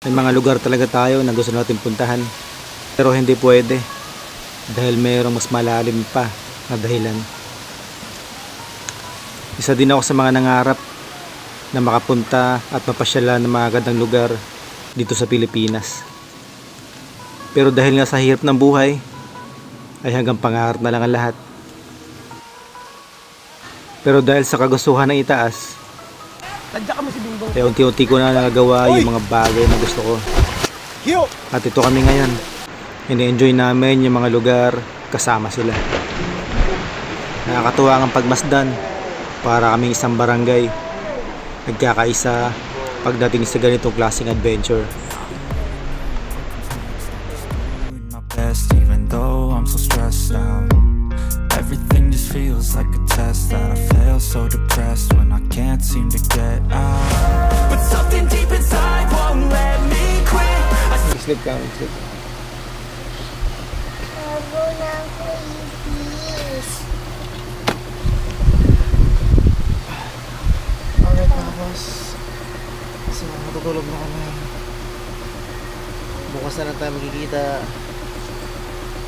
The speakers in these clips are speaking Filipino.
May mga lugar talaga tayo na gusto natin puntahan, pero hindi pwede dahil mayroong mas malalim pa na dahilan. Isa din ako sa mga nangarap na makapunta at mapasyalan ng mga gandang lugar dito sa Pilipinas. Pero dahil nga sa hirap ng buhay, ay hanggang pangarap na lang ang lahat. Pero dahil sa kagustuhan ng itaas, ay unti-unti ko na nagagawa yung mga bagay na gusto ko. At ito kami ngayon. Ini-enjoy namin yung mga lugar kasama sila. Nakakatuwa ang pagmasdan para kaming isang barangay nagkakaisa pagdating sa ganitong klaseng adventure. Even though I'm so stressed out, everything just feels like a test that I fail, so depressed when I can't seem to get out. But something deep inside won't let me quit. Sleep ka, sleep. Alright mga boss. So, matutulog na kami. Bukas na lang tayo magkikita.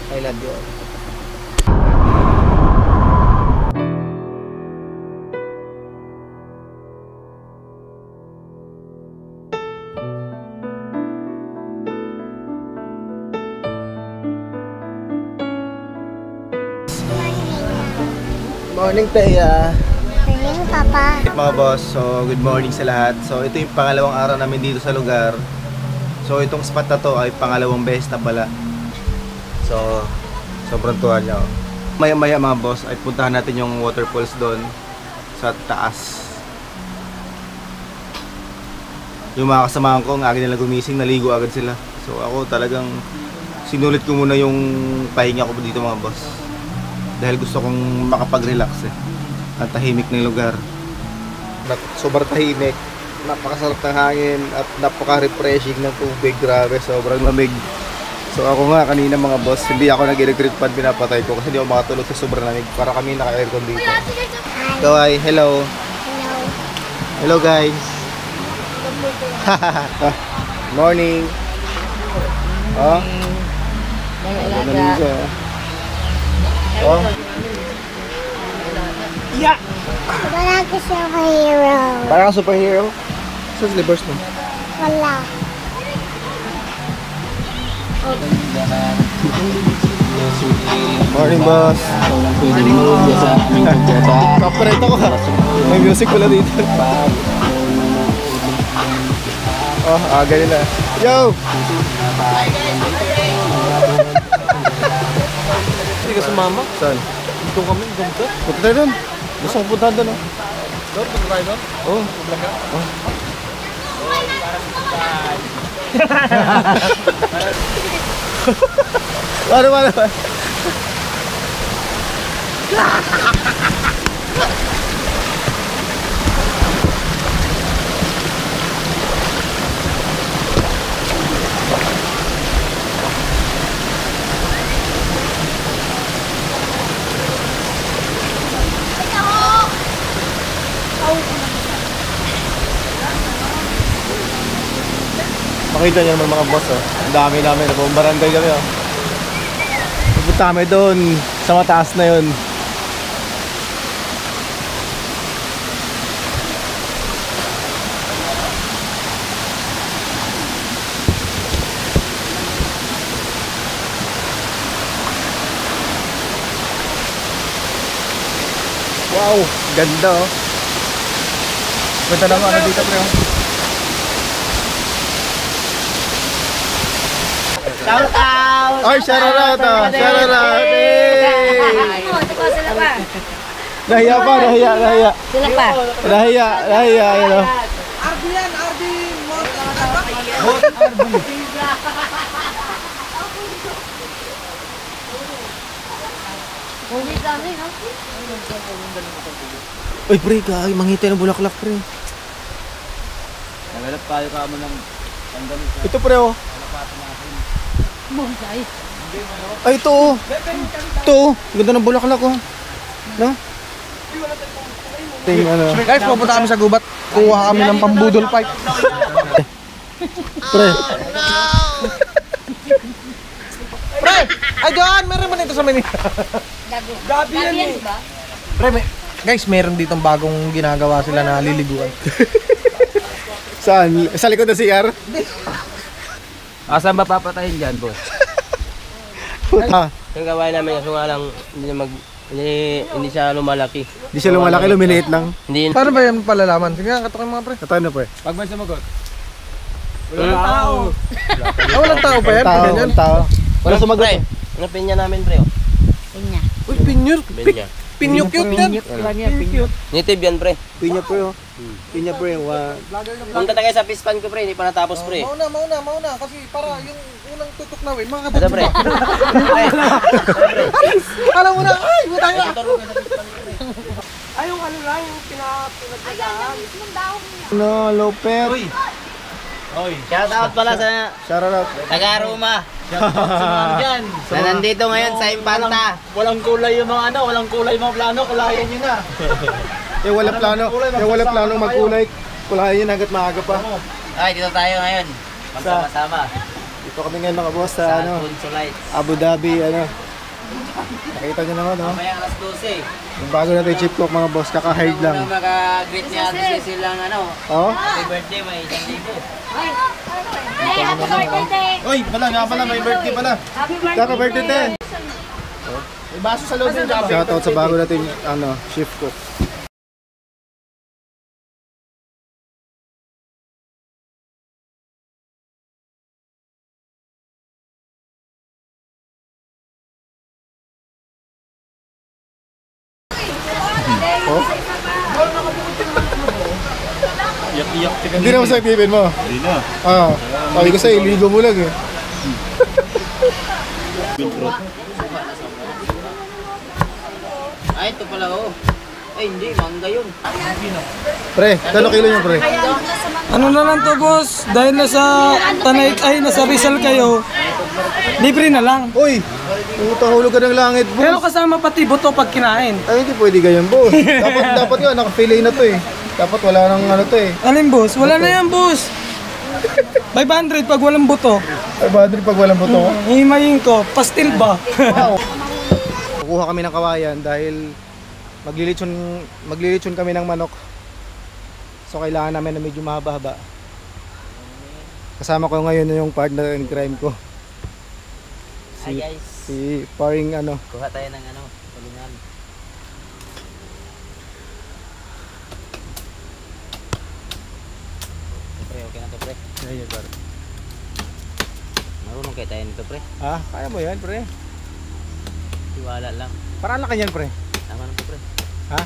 I love you all. Morning, Teya. Morning, Papa. Mga boss, so good morning sa lahat. So ito yung pangalawang araw namin dito sa lugar. So itong spot na to ay pangalawang beses na pala. So sobrang tuwa niya. Maya-maya mga boss ay puntahan natin yung waterfalls doon sa taas. Yung mga kasamahan ko, ang agad nila gumising, naligo agad sila. So ako talagang sinulit ko muna yung pahinga ko dito mga boss. Dahil gusto kong makapag-relax eh. Ang tahimik ng lugar. Sobrang tahimik. Napakasarap ng hangin at napaka-refreshing ng tubig. Grabe, sobrang lamig. So ako nga kanina mga boss, hindi ako nag-electric fan, pinapatay ko kasi hindi ako makatulog sa sobrang lamig. Para kami naka-aircon dito. Kawai, hello. Hello. Hello guys. Morning. Oh. Morning. Oh. Yeah. Parang ako superhero. Parang superhero. Saan slivers mo? Wala. Morning boss. Copyright ako ha. May music pala dito. Oh, ganyan na. Yo! Hindi ka sumama? Saan? Dito kami, ganda. Punta tayo doon. Gusto kong punta doon oh. Doon, punta tayo doon? Oo. Paano? Makita niyo naman mga boss oh. Ang dami namin, buong barangay kami oh. Pupunta kami doon sa mataas na yun. Wow, ganda oh. Ganda naman ano dito pre. Shout out! Ay, shout out oh. Shout out. Sila pa. Nahiya pa, nahiya. Sila pa. Nahiya, you know. Ardian, Uy, pre, kaya mangitay ng bulaklak, pre. Nagalap tayo ka mo ng pandamit. Ito, pre, oh. Bonsai. Ay, ito, oh. Ito, oh. Ganda ng bulaklak, oh. No? Guys, pupunta kami sa gubat. Kuha kami ng pambudol pipe. Pre, Pre! Ay, doon! Meron man ito sa Manila. Gabi yan eh. Pre, guys, meron ditong bagong ginagawa sila na liliguan. saan? Sa likod ng CR? Asan ba papatayin dyan, boss? Ah, Yung gawain namin kaso nga lang hindi siya lumalaki. di siya lumalaki, lumiliit lang. Hindi Paano ba yan palalaman? Sige nga, katukin mga pre. Ito ano pre? Pag may sumagot. Ah, walang tao pa yan? Ganyan? Tao. Wala sumagot. pre. Ano pinya namin pre oh. Uy, pinyo. Pinya. Pinyo cute yan. Native yan pre. Pinya pre oh. Pinya pre. Punta na kayo sa pispan ko pre, hindi pa natapos pre. Mauna. Kasi para yung unang tutok na win, mga Ano pre? Alam mo na, ay, butang na. No, Lopet. Shout out pala sa Shout out. taga-Roma. Na nandito ngayon sa Impanta. Walang kulay yung mga ano, walang kulay yung mga plano, kulayan nyo na. Wala plano magkulay. Kulayan yun hanggat maaga pa. Ay, dito tayo ngayon. Magsama-sama. Dito kami ngayon mga boss Sa sa ano, Consulate. Abu Dhabi ano. Nakita nyo naman oh. Mamaya alas 12. Yung bago natin chip cook mga boss, kaka-hired lang. Unang maka-greet ni Ate Cecil lang ano. Oh? Happy birthday, may 1,000. Hey, happy birthday! Oy, nga pala, may birthday pala. Kaka birthday din. May baso sa loob yung gabi. Shout out sa bago natin ano, chef cook. Oh? Iyak-iyak si Hindi naman sa activin mo. Hindi na. Ah, sabi ko sa'yo, iligo mo lang eh. Ay, ito pala oh. Ay, hindi, mangga yun. Pre, kano kilo niyo pre? Ano na lang to, boss? Dahil nasa Tanay, ay, nasa Rizal kayo, libre na lang. Uy, utang-hulog ka ng langit Pero boss. kasama pati buto pag kinain. Ay, hindi pwede ganyan boss. Dapat nga, naka-fillet na to eh. Dapat wala nang ano to eh. Alin, boss? Wala na yan, boss. 500 pag walang buto. 500 pag walang buto. Himayin ko, pastil ba? Wow. Kukuha kami ng kawayan dahil maglilitsyon kami ng manok. So kailangan namin na medyo mahaba-haba. Kasama ko ngayon yung partner in crime ko. Hi guys. Si paring ano. Kuha tayo ng ano, tulungan. Pre, okay na to pre. Marunong kayo tayo nito pre. Ah, kaya mo yan pre. Tiwala lang. Parang laki yan pre. Tama na to pre. Ha?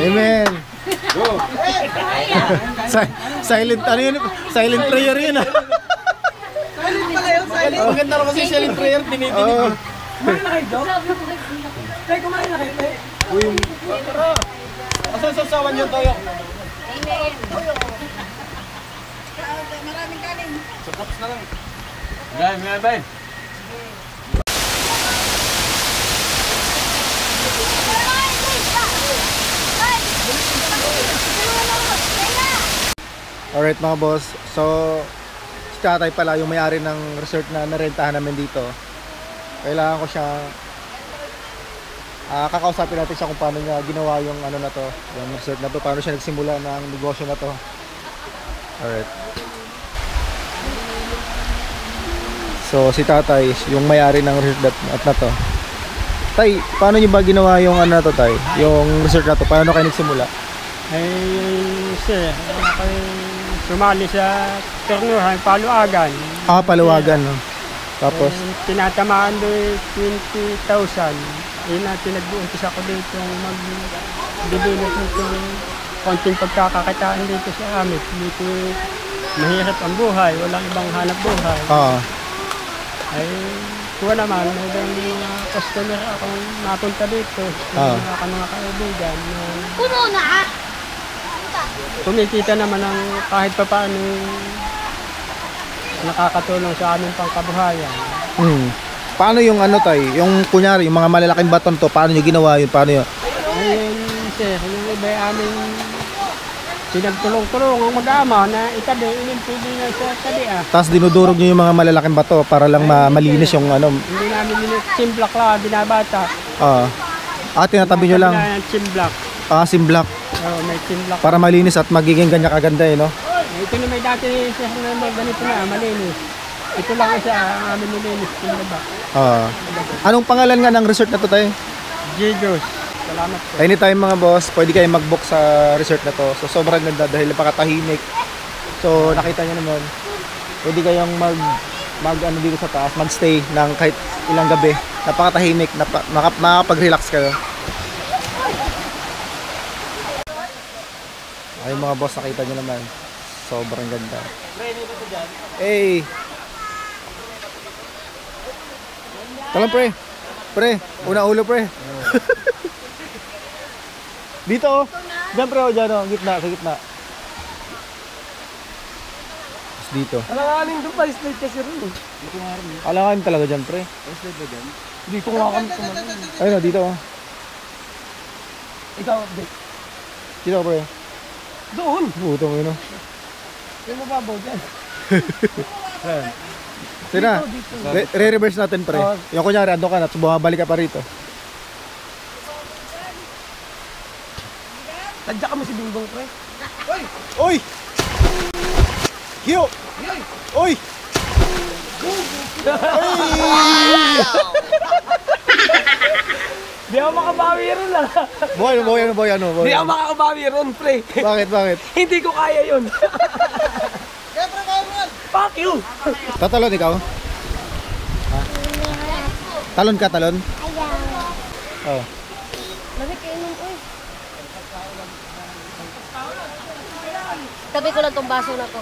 Amen. Silent ano yun? Silent prayer yun ah. Maganda naman si silent prayer, dinidinig. Oo. Asan sa sawan yun tayo? Sakaps na lang. Guys, mga babe. Alright mga boss, so si tatay pala yung may-ari ng resort na narentahan namin dito. Kailangan ko siya kakausapin natin siya kung paano niya ginawa yung ano na to, yung resort na to, paano siya nagsimula ng negosyo na to. Alright. So si tatay, yung may-ari ng resort na to. Tay, paano niyo ba ginawa yung ano na to tay? Yung resort na to, paano kayo nagsimula? Ay, sir, kayo sumali sa turnuhan, paluagan. Ah, paluwagan no. Tapos Tinatamaan doon 20,000. pinag-uumpis ako dito mag-develop nitong konting pagkakakitaan dito sa amin. Dito mahirap ang buhay, walang ibang hanap buhay. Oo. Ay, kuha naman, may mga customer akong napunta dito. Mga kaibigan. Puno na! Kumikita naman ng kahit pa paano nakakatulong sa aming pangkabuhayan. Paano yung ano tay? Yung kunyari, yung mga malalaking baton to, paano nyo ginawa yun? Paano yun? Ayun, sir, yung iba aming pinagtulong-tulong ang mag-ama na itabi, inimpili na sa tabi Tapos dinudurog nyo yung mga malalaking bato para lang malinis yung ano. Hindi namin simblak lang, binabata. Tinatabi nyo lang. Simblak. Simblak. May simblak. Para malinis at magiging ganyan kaganda no? Ito na may dati sir na ganito na, malinis. Ito lang isa ang amin nilinis. Anong pangalan nga ng resort na to tayo? Jesus. Salamat po. Anytime mga boss, pwede kayong mag-book sa resort na to. So sobrang ganda dahil napakatahimik. So nakita nyo naman, pwede kayong mag ano dito sa taas, magstay ng kahit ilang gabi. Napakatahimik, makapag-relax kayo. Ayun mga boss, nakita nyo naman. Sobrang ganda. Hey! Talang pre! Pre! Una ulo pre! Dito oh! Diyan pre oh! Diyan oh! Gitna! Sa gitna! Tapos dito. Alanganin doon pa, slide kasi rin. Alanganin talaga dyan pre. Slide ba dyan? Dito nga kami. Ayun oh! Dito oh! Ikaw, Dito pre. doon! Butong yun oh! Yung mababaw dyan. Sige na, re-reverse natin pre. Yung kunyari, ando ka na, so bumabalik ka pa rito. Tadya kami si Bingbong, pre. Oy! Hiyo! Oy! Di ako makabawi ron lang. Boy, ano? Di ako makakabawi ron, pre. Bakit? Hindi ko kaya yun. Fuck you! Tatalon ikaw? Ha? Talon ka, talon? Oh. Lamig kayo nun, uy. Tabi ko lang tong baso na to.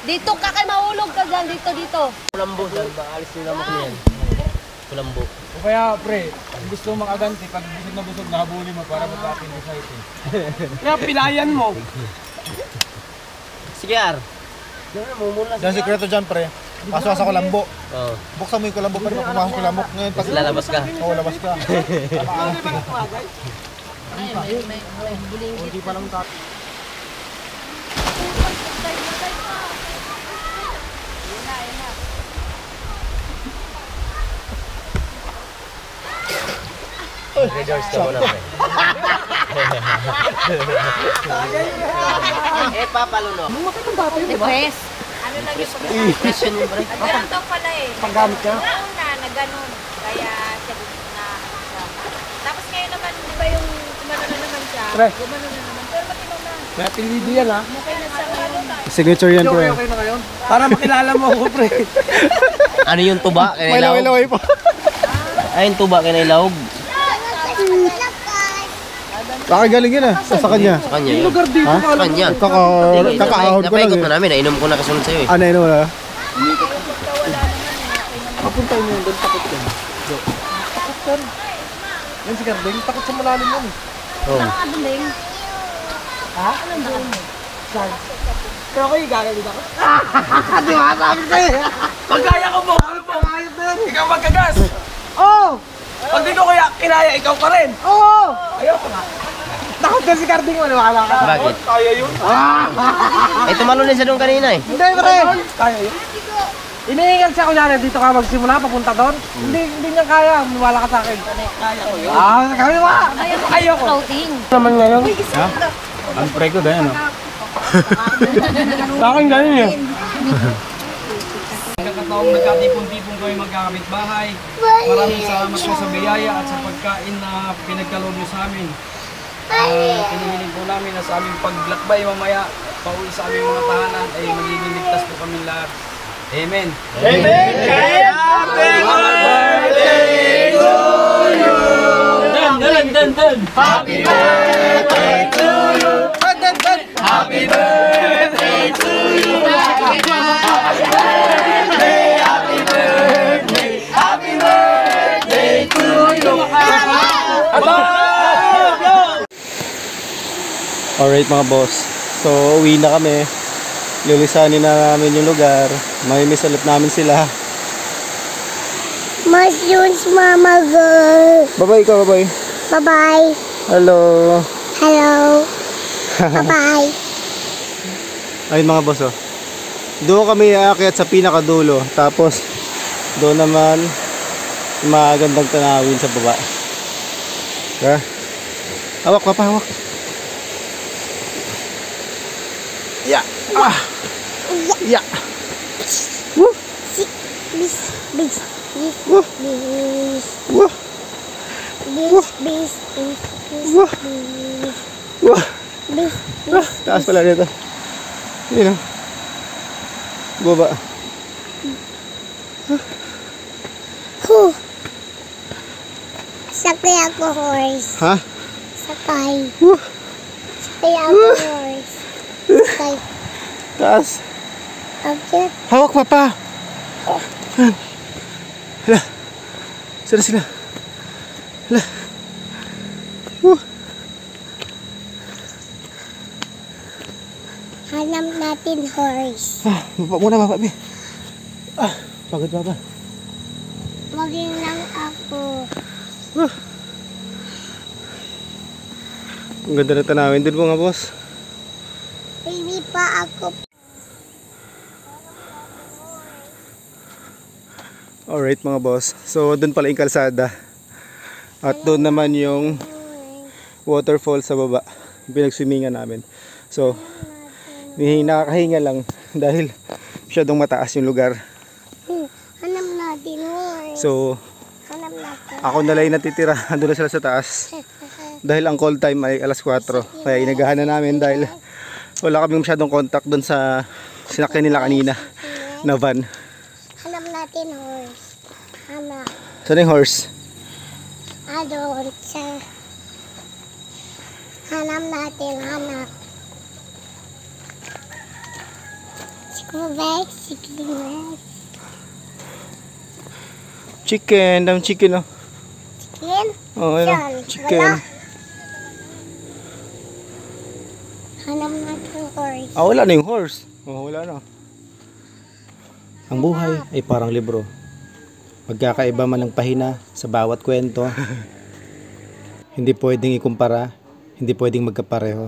Dito ka kay mahulog ka dyan, dito. Kulambo, dahil ba alis nila mo yan? Kulambo. O kaya pre, kung gusto mong makaganti, pag busog na habulin mo para magkakin mo sa ito. Kaya pilayan mo. Sige, Ar. Yung sikreto dyan pre, pasok sa kulambo. Oo. Buksan mo yung kulambo pa rin, pumasok sa kulambo. Ngayon, pag Lalabas ka. Oo, labas ka. Ay, may bulinggit. Hindi pa lang tayo. Redoors ka muna, pre. Papalunok. Di ba, Hes? Ano lang yung Impression mo, pre. Ganun daw pala eh. Paggamit ka? Una na ganun. Kaya siya na siya. Tapos ngayon naman, di ba yung gumano na naman siya? Gumano na naman. Pero ba't ibang na? May apelido yan, ha? Okay na siya ngayon. Signature yan pre. Okay na ngayon? Para makilala mo ako, pre. Ano yung tuba? May laway po. Ay, yung tuba, kinailaog. Galing yun ah, sa kanya. Sa kanya yun. Ha? Sa kanya. Kakahawad ko lang Napaikot eh. na namin, nainom ko na kasunod sa'yo eh. Ano yun wala? Papunta mo doon, takot ka. Takot ka. Yan si Gardeng, takot sa malalim yan eh. Oo. Nakaduling. Ha? Anong doon? Saan? Pero ako yung gagalit ako. Di ba? Sabi sa'yo. Pagkaya ko mo, ano po? Ikaw magkagas. Oo! Pag di ko kaya kinaya, ikaw pa rin. Oo! Ayaw ko nga. Takot ka si Gardeng, maniwala ka. Bakit? Kaya yun. Eh, tumalon din siya doon kanina eh. Hindi pre! Kaya yun. Iniingal siya kunyari, dito ka magsimula, papunta doon. Hindi niya kaya, maniwala ka sa akin. Kaya ko yun. Kaya mo. Ayaw ko. Floating. Naman ngayon. Ha? Ang pre ko, ganyan o. Sa akin ganyan yun. Kakataong nagkatipon-tipon kami magkakamit bahay. Maraming salamat po sa biyaya at sa pagkain na pinagkaloob niyo sa amin. Pinihiling po namin na sa aming paglakbay mamaya, pauwi sa aming mga tahanan ay magiging ligtas po kami lahat. Amen. Amen! Happy birthday to you! Dan, dan, dan. Happy birthday to you. Dan, dan, dan. Happy birthday to you. Happy birthday, happy birthday, happy birthday to you. Alright mga boss, so uwi na kami. Lilisanin na namin yung lugar. Mamimiss ulit namin sila. Mas yun si Mama Girl. Bye-bye ka, bye-bye. Bye-bye. Hello. Hello. Bye-bye. Ayun mga boss, oh. Doon kami aakyat sa pinakadulo. Tapos doon naman magandang tanawin sa baba. Ha? Hawak, papa, hawak. Yeah. Ah. Yeah. Woo. Bis, bis, bis, Woo. bis, Woo. bis, bis, bis, Woo. Woo. bis, Ah, taas pala dito. Yun o. Baba. Huh. Sakay ako horse. Ha? Sakay. Woo. Sakay ako horse. Sakay. Taas. Okay. Hawak papa. Yan. Hala. Sila sila. Hala. Woo. Hanap natin horse. Ah, baba muna baba. Ah, pagod baba. Maging lang ako. Ang ganda na tanawin din mga boss. Baby pa ako. Alright mga boss. So doon pala yung kalsada. At doon naman yung waterfall sa baba. Yung pinagswimingan namin. So nakakahinga lang dahil masyadong mataas yung lugar. Hanap natin horse. So Hanap natin. ako na lang yung natitira. Andun na sila sa taas. Dahil ang call time ay alas 4. Kaya inagahan na namin dahil wala kaming masyadong contact doon sa sinakyan nila kanina na van. Hanap natin horse. Hanap. Saan yung horse? Doon sa... Hanap natin, hanap. Sikubek, sikubek. Chicken. Dami chicken oh. Chicken? Oh, ayun, Saan? chicken. Wala. Hanap natin horse. Ah, wala na yung horse. Oh, wala na. Ang buhay ay parang libro. Magkakaiba man ang pahina sa bawat kwento. Hindi pwedeng ikumpara, hindi pwedeng magkapareho.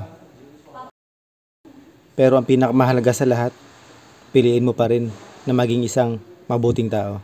Pero ang pinakamahalaga sa lahat, piliin mo pa rin na maging isang mabuting tao.